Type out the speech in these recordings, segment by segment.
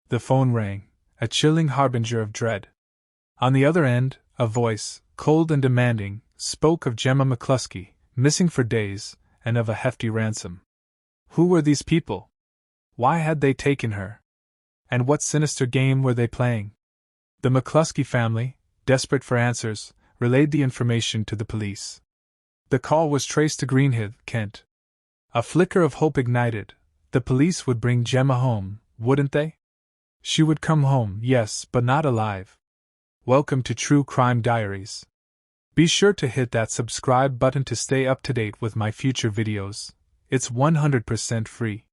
The phone rang, a chilling harbinger of dread. On the other end, a voice, cold and demanding, spoke of Gemma McCluskie, missing for days, and of a hefty ransom. Who were these people? Why had they taken her? And what sinister game were they playing? The McCluskie family, desperate for answers, relayed the information to the police. The call was traced to Greenheath, Kent. A flicker of hope ignited. The police would bring Gemma home, wouldn't they? She would come home, yes, but not alive. Welcome to True Crime Diaries. Be sure to hit that subscribe button to stay up to date with my future videos. It's 100% free.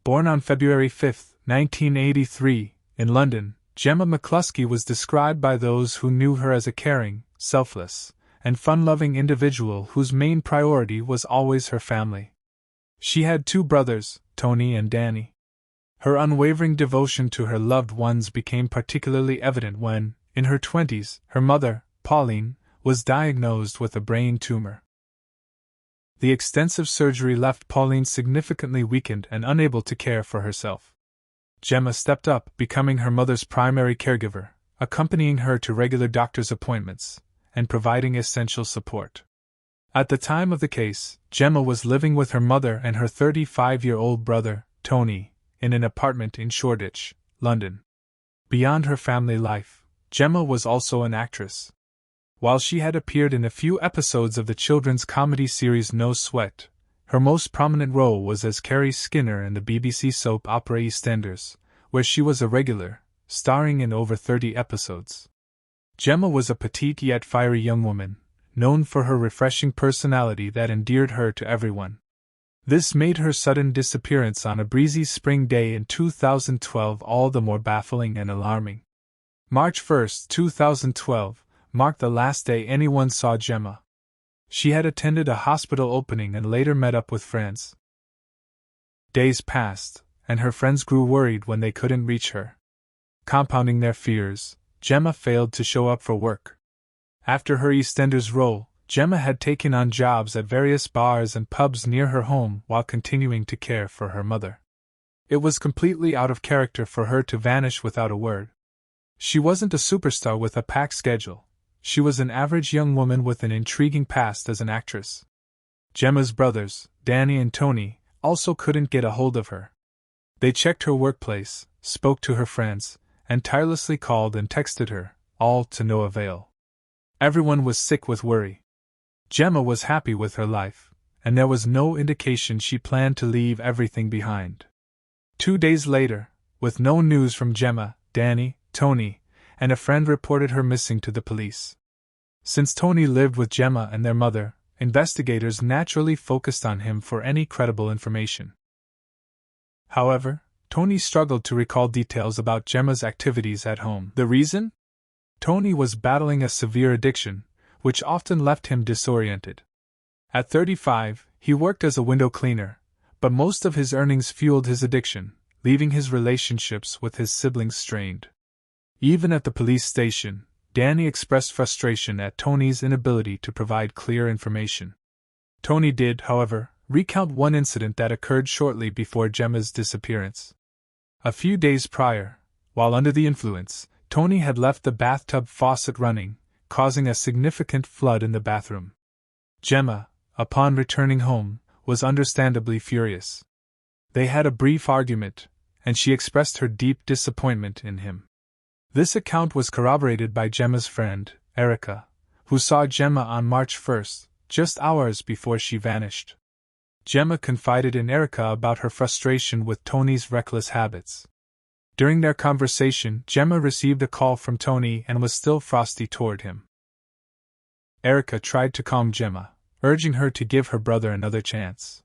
Born on February 5, 1983, in London, Gemma McCluskie was described by those who knew her as a caring, selfless, and fun-loving individual whose main priority was always her family. She had 2 brothers, Tony and Danny. Her unwavering devotion to her loved ones became particularly evident when, in her 20s, her mother, Pauline, was diagnosed with a brain tumor. The extensive surgery left Pauline significantly weakened and unable to care for herself. Gemma stepped up, becoming her mother's primary caregiver, accompanying her to regular doctor's appointments, and providing essential support. At the time of the case, Gemma was living with her mother and her 35-year-old brother, Tony, in an apartment in Shoreditch, London. Beyond her family life, Gemma was also an actress. While she had appeared in a few episodes of the children's comedy series No Sweat, her most prominent role was as Carrie Skinner in the BBC soap opera EastEnders, where she was a regular, starring in over 30 episodes. Gemma was a petite yet fiery young woman, known for her refreshing personality that endeared her to everyone. This made her sudden disappearance on a breezy spring day in 2012 all the more baffling and alarming. March 1, 2012, marked the last day anyone saw Gemma. She had attended a hospital opening and later met up with friends. Days passed, and her friends grew worried when they couldn't reach her. Compounding their fears, Gemma failed to show up for work. After her EastEnders role, Gemma had taken on jobs at various bars and pubs near her home while continuing to care for her mother. It was completely out of character for her to vanish without a word. She wasn't a superstar with a packed schedule. She was an average young woman with an intriguing past as an actress. Gemma's brothers, Danny and Tony, also couldn't get a hold of her. They checked her workplace, spoke to her friends, and tirelessly called and texted her, all to no avail. Everyone was sick with worry. Gemma was happy with her life, and there was no indication she planned to leave everything behind. 2 days later, with no news from Gemma, Danny, Tony, and a friend reported her missing to the police. Since Tony lived with Gemma and their mother, investigators naturally focused on him for any credible information. However, Tony struggled to recall details about Gemma's activities at home. The reason? Tony was battling a severe addiction, which often left him disoriented. At 35, he worked as a window cleaner, but most of his earnings fueled his addiction, leaving his relationships with his siblings strained. Even at the police station, Danny expressed frustration at Tony's inability to provide clear information. Tony did, however, recount one incident that occurred shortly before Gemma's disappearance. A few days prior, while under the influence, Tony had left the bathtub faucet running, causing a significant flood in the bathroom. Gemma, upon returning home, was understandably furious. They had a brief argument, and she expressed her deep disappointment in him. This account was corroborated by Gemma's friend, Erica, who saw Gemma on March 1, just hours before she vanished. Gemma confided in Erica about her frustration with Tony's reckless habits. During their conversation, Gemma received a call from Tony and was still frosty toward him. Erica tried to calm Gemma, urging her to give her brother another chance.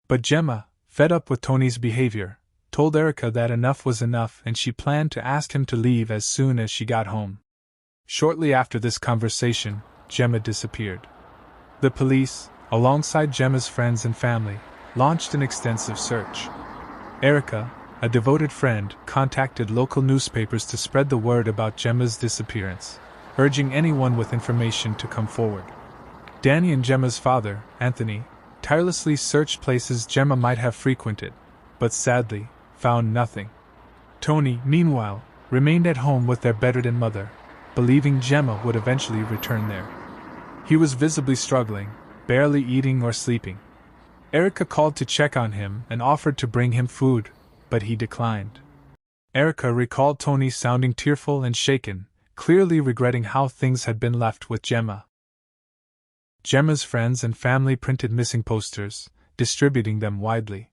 But Gemma, fed up with Tony's behavior, told Erica that enough was enough and she planned to ask him to leave as soon as she got home. Shortly after this conversation, Gemma disappeared. The police, alongside Gemma's friends and family, launched an extensive search. Erica, a devoted friend, contacted local newspapers to spread the word about Gemma's disappearance, urging anyone with information to come forward. Danny and Gemma's father, Anthony, tirelessly searched places Gemma might have frequented, but sadly, found nothing. Tony, meanwhile, remained at home with their bedridden mother, believing Gemma would eventually return there. He was visibly struggling, barely eating or sleeping. Erica called to check on him and offered to bring him food, but he declined. Erica recalled Tony sounding tearful and shaken, clearly regretting how things had been left with Gemma. Gemma's friends and family printed missing posters, distributing them widely.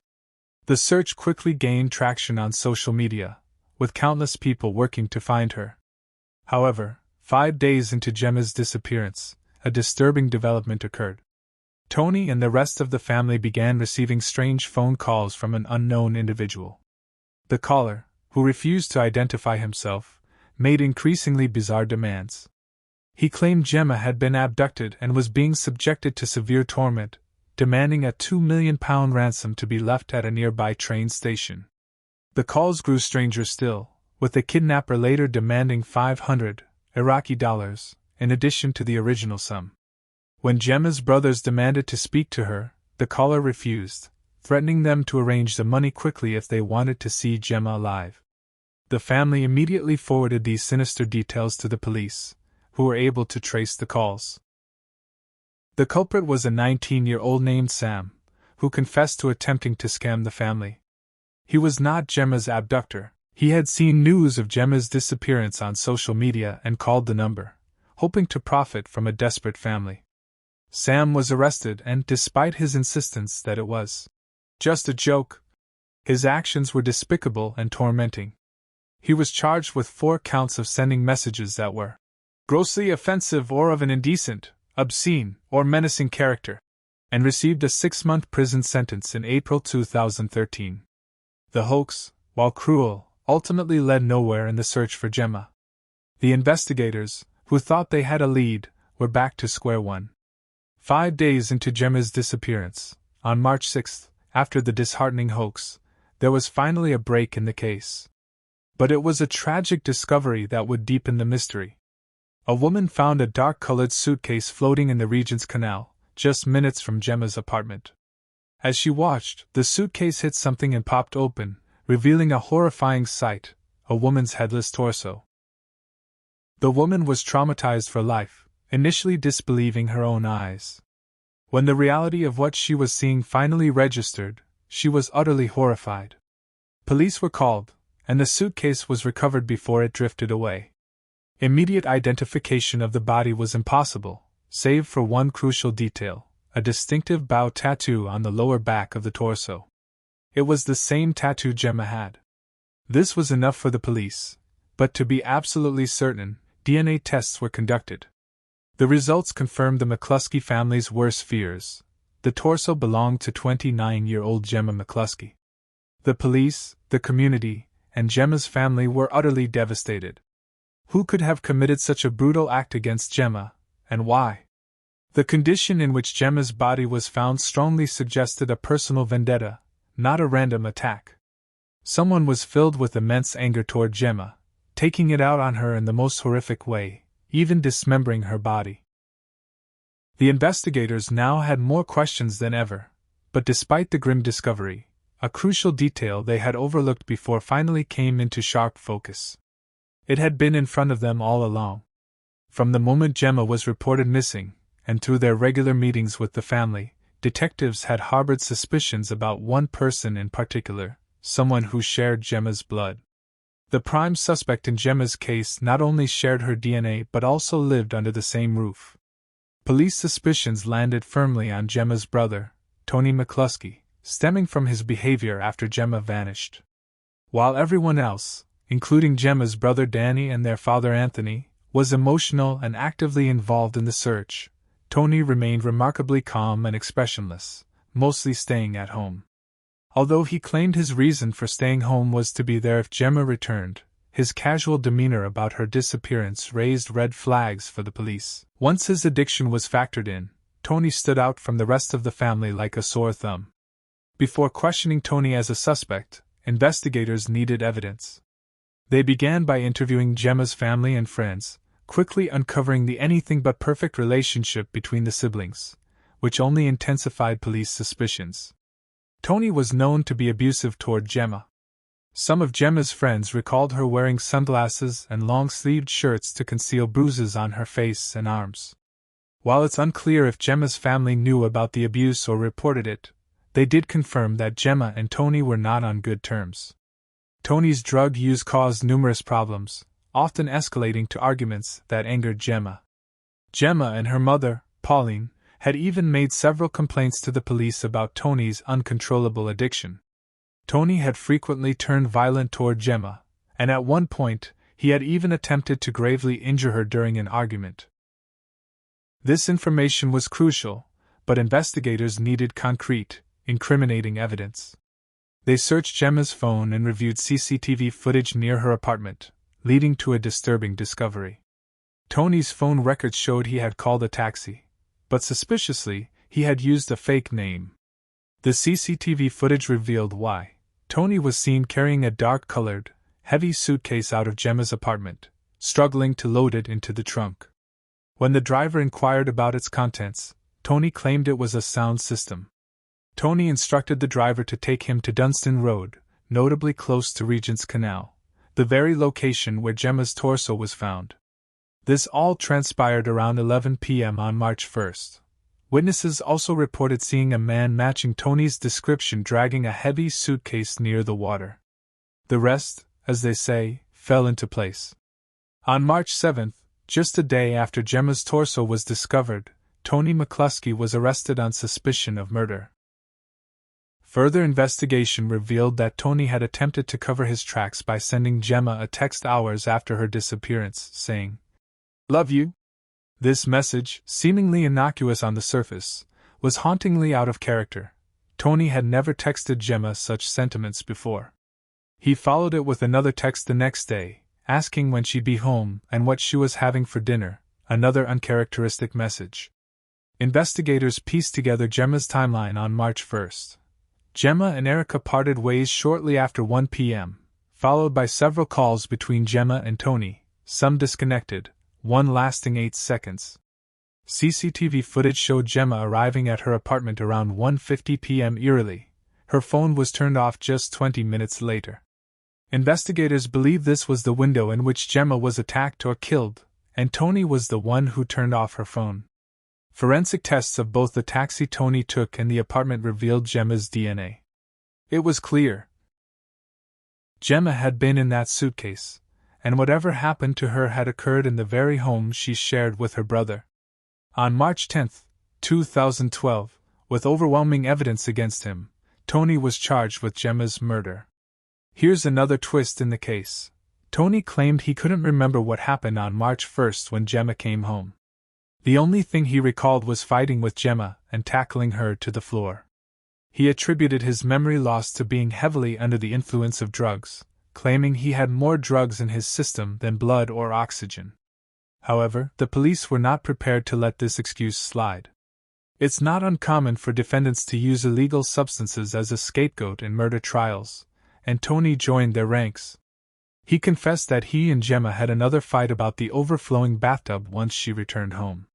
The search quickly gained traction on social media, with countless people working to find her. However, 5 days into Gemma's disappearance, a disturbing development occurred. Tony and the rest of the family began receiving strange phone calls from an unknown individual. The caller, who refused to identify himself, made increasingly bizarre demands. He claimed Gemma had been abducted and was being subjected to severe torment, demanding a £2 million ransom to be left at a nearby train station. The calls grew stranger still, with the kidnapper later demanding 500 Iraqi dollars, in addition to the original sum. When Gemma's brothers demanded to speak to her, the caller refused, threatening them to arrange the money quickly if they wanted to see Gemma alive. The family immediately forwarded these sinister details to the police, who were able to trace the calls. The culprit was a 19-year-old named Sam, who confessed to attempting to scam the family. He was not Gemma's abductor. He had seen news of Gemma's disappearance on social media and called the number, hoping to profit from a desperate family. Sam was arrested and, despite his insistence that it was just a joke, his actions were despicable and tormenting. He was charged with 4 counts of sending messages that were grossly offensive or of an indecent, obscene, or menacing character, and received a 6-month prison sentence in April 2013. The hoax, while cruel, ultimately led nowhere in the search for Gemma. The investigators, who thought they had a lead, were back to square one. 5 days into Gemma's disappearance, on March 6, after the disheartening hoax, there was finally a break in the case. But it was a tragic discovery that would deepen the mystery. A woman found a dark-colored suitcase floating in the Regent's Canal, just minutes from Gemma's apartment. As she watched, the suitcase hit something and popped open, revealing a horrifying sight: a woman's headless torso. The woman was traumatized for life, initially disbelieving her own eyes. When the reality of what she was seeing finally registered, she was utterly horrified. Police were called, and the suitcase was recovered before it drifted away. Immediate identification of the body was impossible, save for one crucial detail: a distinctive bow tattoo on the lower back of the torso. It was the same tattoo Gemma had. This was enough for the police, but to be absolutely certain, DNA tests were conducted. The results confirmed the McCluskie family's worst fears. The torso belonged to 29-year-old Gemma McCluskie. The police, the community, and Gemma's family were utterly devastated. Who could have committed such a brutal act against Gemma, and why? The condition in which Gemma's body was found strongly suggested a personal vendetta, not a random attack. Someone was filled with immense anger toward Gemma, taking it out on her in the most horrific way, even dismembering her body. The investigators now had more questions than ever, but despite the grim discovery, a crucial detail they had overlooked before finally came into sharp focus. It had been in front of them all along. From the moment Gemma was reported missing, and through their regular meetings with the family, detectives had harbored suspicions about one person in particular, someone who shared Gemma's blood. The prime suspect in Gemma's case not only shared her DNA but also lived under the same roof. Police suspicions landed firmly on Gemma's brother, Tony McCluskie, stemming from his behavior after Gemma vanished. While everyone else, including Gemma's brother Danny and their father Anthony, was emotional and actively involved in the search, Tony remained remarkably calm and expressionless, mostly staying at home. Although he claimed his reason for staying home was to be there if Gemma returned, his casual demeanor about her disappearance raised red flags for the police. Once his addiction was factored in, Tony stood out from the rest of the family like a sore thumb. Before questioning Tony as a suspect, investigators needed evidence. They began by interviewing Gemma's family and friends, quickly uncovering the anything-but-perfect relationship between the siblings, which only intensified police suspicions. Tony was known to be abusive toward Gemma. Some of Gemma's friends recalled her wearing sunglasses and long-sleeved shirts to conceal bruises on her face and arms. While it's unclear if Gemma's family knew about the abuse or reported it, they did confirm that Gemma and Tony were not on good terms. Tony's drug use caused numerous problems, often escalating to arguments that angered Gemma. Gemma and her mother, Pauline, had even made several complaints to the police about Tony's uncontrollable addiction. Tony had frequently turned violent toward Gemma, and at one point, he had even attempted to gravely injure her during an argument. This information was crucial, but investigators needed concrete, incriminating evidence. They searched Gemma's phone and reviewed CCTV footage near her apartment, leading to a disturbing discovery. Tony's phone records showed he had called a taxi, but suspiciously, he had used a fake name. The CCTV footage revealed why. Tony was seen carrying a dark-colored, heavy suitcase out of Gemma's apartment, struggling to load it into the trunk. When the driver inquired about its contents, Tony claimed it was a sound system. Tony instructed the driver to take him to Dunstan Road, notably close to Regent's Canal, the very location where Gemma's torso was found. This all transpired around 11 p.m. on March 1st. Witnesses also reported seeing a man matching Tony's description dragging a heavy suitcase near the water. The rest, as they say, fell into place. On March 7th, just a day after Gemma's torso was discovered, Tony McCluskie was arrested on suspicion of murder. Further investigation revealed that Tony had attempted to cover his tracks by sending Gemma a text hours after her disappearance, saying, "Love you." This message, seemingly innocuous on the surface, was hauntingly out of character. Tony had never texted Gemma such sentiments before. He followed it with another text the next day, asking when she'd be home and what she was having for dinner, another uncharacteristic message. Investigators pieced together Gemma's timeline on March 1st. Gemma and Erica parted ways shortly after 1 p.m., followed by several calls between Gemma and Tony, some disconnected, one lasting 8 seconds. CCTV footage showed Gemma arriving at her apartment around 1:50 p.m. eerily. Her phone was turned off just 20 minutes later. Investigators believe this was the window in which Gemma was attacked or killed, and Tony was the one who turned off her phone. Forensic tests of both the taxi Tony took and the apartment revealed Gemma's DNA. It was clear. Gemma had been in that suitcase, and whatever happened to her had occurred in the very home she shared with her brother. On March 10, 2012, with overwhelming evidence against him, Tony was charged with Gemma's murder. Here's another twist in the case. Tony claimed he couldn't remember what happened on March 1st when Gemma came home. The only thing he recalled was fighting with Gemma and tackling her to the floor. He attributed his memory loss to being heavily under the influence of drugs, claiming he had more drugs in his system than blood or oxygen. However, the police were not prepared to let this excuse slide. It's not uncommon for defendants to use illegal substances as a scapegoat in murder trials, and Tony joined their ranks. He confessed that he and Gemma had another fight about the overflowing bathtub once she returned home.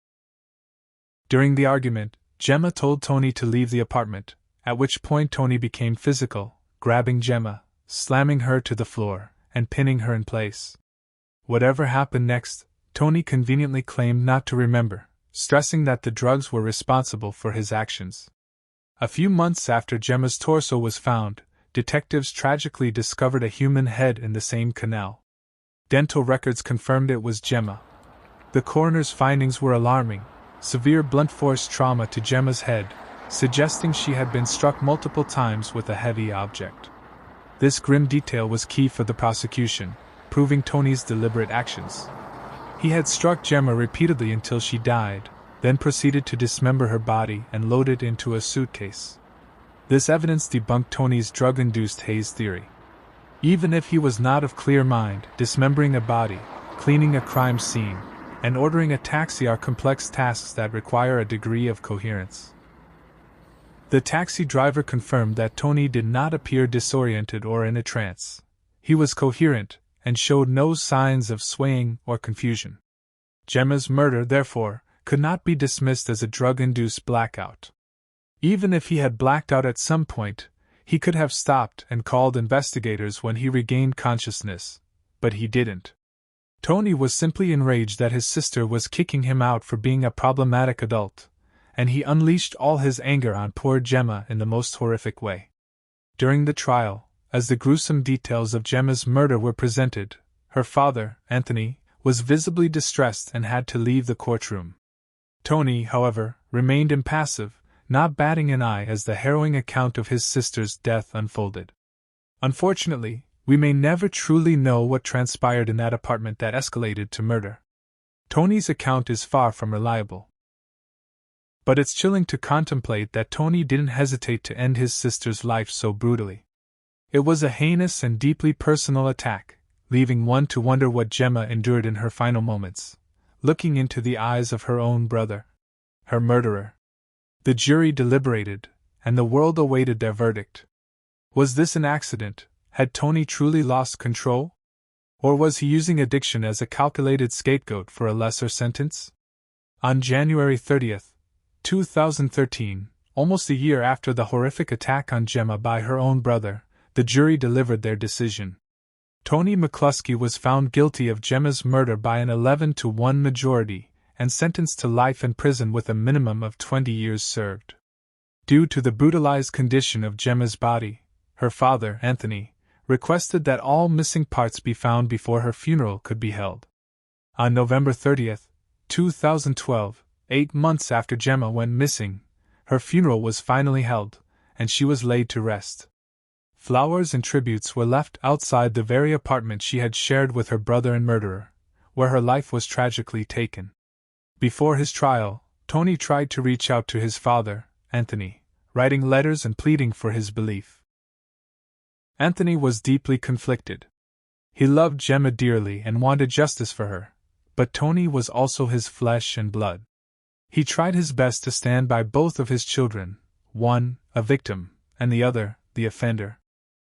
During the argument, Gemma told Tony to leave the apartment, at which point Tony became physical, grabbing Gemma, slamming her to the floor, and pinning her in place. Whatever happened next, Tony conveniently claimed not to remember, stressing that the drugs were responsible for his actions. A few months after Gemma's torso was found, detectives tragically discovered a human head in the same canal. Dental records confirmed it was Gemma. The coroner's findings were alarming: severe blunt force trauma to Gemma's head, suggesting she had been struck multiple times with a heavy object. This grim detail was key for the prosecution, proving Tony's deliberate actions. He had struck Gemma repeatedly until she died, then proceeded to dismember her body and load it into a suitcase. This evidence debunked Tony's drug-induced haze theory. Even if he was not of clear mind, dismembering a body, cleaning a crime scene, and ordering a taxi are complex tasks that require a degree of coherence. The taxi driver confirmed that Tony did not appear disoriented or in a trance. He was coherent, and showed no signs of swaying or confusion. Gemma's murder, therefore, could not be dismissed as a drug-induced blackout. Even if he had blacked out at some point, He could have stopped and called investigators when he regained consciousness, but he didn't. Tony was simply enraged that his sister was kicking him out for being a problematic adult, and he unleashed all his anger on poor Gemma in the most horrific way. During the trial, as the gruesome details of Gemma's murder were presented, her father, Anthony, was visibly distressed and had to leave the courtroom. Tony, however, remained impassive, not batting an eye as the harrowing account of his sister's death unfolded. Unfortunately, we may never truly know what transpired in that apartment that escalated to murder. Tony's account is far from reliable. But it's chilling to contemplate that Tony didn't hesitate to end his sister's life so brutally. It was a heinous and deeply personal attack, leaving one to wonder what Gemma endured in her final moments, looking into the eyes of her own brother, her murderer. The jury deliberated, and the world awaited their verdict. Was this an accident? Had Tony truly lost control? Or was he using addiction as a calculated scapegoat for a lesser sentence? On January 30th, 2013, almost a year after the horrific attack on Gemma by her own brother, the jury delivered their decision. Tony McCluskie was found guilty of Gemma's murder by an 11-1 majority, and sentenced to life in prison with a minimum of 20 years served. Due to the brutalized condition of Gemma's body, her father, Anthony, requested that all missing parts be found before her funeral could be held. On November 30th, 2012, 8 months after Gemma went missing, her funeral was finally held, and she was laid to rest. Flowers and tributes were left outside the very apartment she had shared with her brother and murderer, where her life was tragically taken. Before his trial, Tony tried to reach out to his father, Anthony, writing letters and pleading for his belief. Anthony was deeply conflicted. He loved Gemma dearly and wanted justice for her, but Tony was also his flesh and blood. He tried his best to stand by both of his children, one, a victim, and the other, the offender.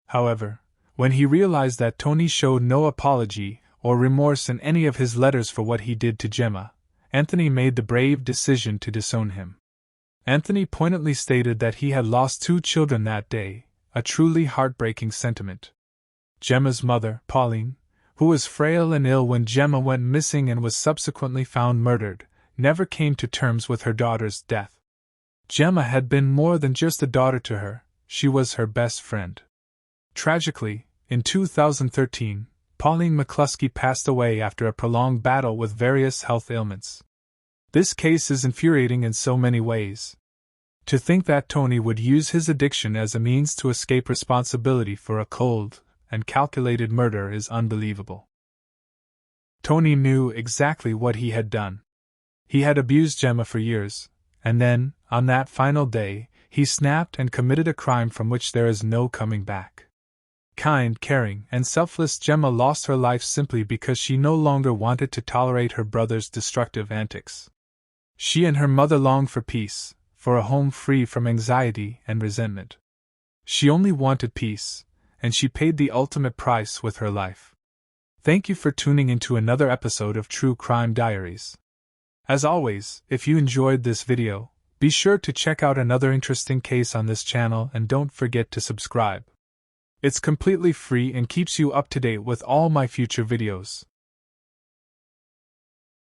However, when he realized that Tony showed no apology or remorse in any of his letters for what he did to Gemma, Anthony made the brave decision to disown him. Anthony poignantly stated that he had lost 2 children that day, a truly heartbreaking sentiment. Gemma's mother, Pauline, who was frail and ill when Gemma went missing and was subsequently found murdered, never came to terms with her daughter's death. Gemma had been more than just a daughter to her, she was her best friend. Tragically, in 2013, Pauline McCluskie passed away after a prolonged battle with various health ailments. This case is infuriating in so many ways. To think that Tony would use his addiction as a means to escape responsibility for a cold and calculated murder is unbelievable. Tony knew exactly what he had done. He had abused Gemma for years, and then, on that final day, he snapped and committed a crime from which there is no coming back. Kind, caring, and selfless Gemma lost her life simply because she no longer wanted to tolerate her brother's destructive antics. She and her mother longed for peace, for a home free from anxiety and resentment. She only wanted peace, and she paid the ultimate price with her life. Thank you for tuning into another episode of True Crime Diaries. As always, if you enjoyed this video, be sure to check out another interesting case on this channel and don't forget to subscribe. It's completely free and keeps you up to date with all my future videos.